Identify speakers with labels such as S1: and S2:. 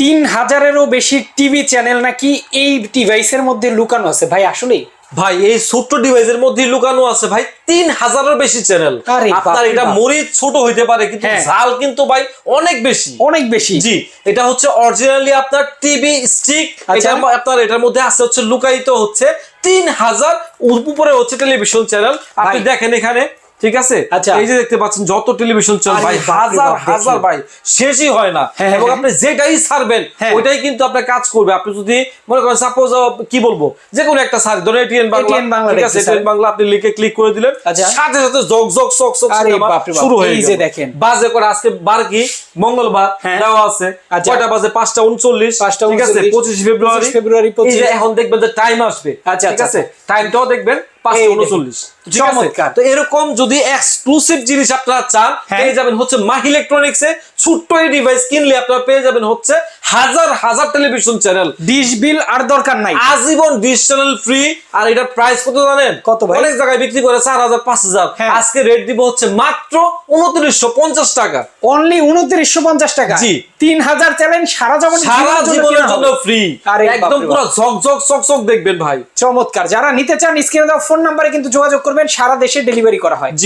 S1: 3000-এরও বেশি TV channel নাকি এই ডিভাইসের মধ্যে লুকানো আছে ভাই। আসলে
S2: ভাই এই ছোট্ট ডিভাইসের মধ্যে লুকানো আছে ভাই 3000-এর বেশি চ্যানেল। আপনার এটা মরিচ ছোট হইতে পারে কিন্তু ঝাল কিন্তু ভাই অনেক বেশি,
S1: অনেক বেশি।
S2: জি, এটা হচ্ছে অরিজিনালি আপনার টিভি স্টিক। এটা আপনার এটার মধ্যে আছে হচ্ছে লুকায়িত হচ্ছে 3000 উপরে হচ্ছে টেলিভিশন চ্যানেল। আপনি দেখেন এখানে, ঠিক আছে, এই যে দেখতে পাচ্ছেন যত টেলিভিশন চ্যানেল ভাই, হাজার হাজার ভাই, শেষই হয় না। এবং আপনি যেটাই ছাড়বেন ওইটাই কিন্তু আপনার কাজ করবে। আপনি যদি মনে করেন সাপোজ কি বলবো যে কোনো একটা সার্চ ধরেন এটিএন বাংলা, ঠিক আছে, এটিএন বাংলা আপনি লিখে ক্লিক করে দিলেন, সাথে সাথে জগ জগ সক সক শুরু হয়ে গেল। দেখেন বাজে করে আজকে বার কি মঙ্গলবার দেওয়া আছে, কয়টা বাজে 5:39, ঠিক আছে, 25 ফেব্রুয়ারি। এই যে এখন দেখবেন যে টাইম আসবে, ঠিক আছে, টাইমটাও দেখবেন 5:39। তো এরকম যদি এক্সক্লুসিভ জিনিস আপনারা চান পেয়ে যাবেন হচ্ছে মাহি ইলেকট্রনিক্স এ। ছোট্ট এই ডিভাইস কিনলে আপনারা পেয়ে যাবেন হচ্ছে হাজার হাজার টেলিভিশন চ্যানেল,
S1: ডিশ বিল আর দরকার নাই,
S2: আজীবন ডিশ চ্যানেল ফ্রি। আর এটার প্রাইস কত জানেন?
S1: কত ভাই?
S2: অনেক জায়গায় বিক্রি করে 4000 5000, আজকে রেট দিব হচ্ছে মাত্র 2950 টাকা।
S1: অনলি 2950 টাকা।
S2: জি,
S1: 3000 চ্যানেল সারা
S2: জীবনের জন্য ফ্রি, একদম পুরো ঝকঝক চকচক দেখবেন ভাই।
S1: চমৎকার। যারা নিতে চান স্ক্রিনে দেওয়া ফোন নাম্বারে কিন্তু যোগাযোগ করবেন, সারা দেশে ডেলিভারি করা হয়।
S2: জি।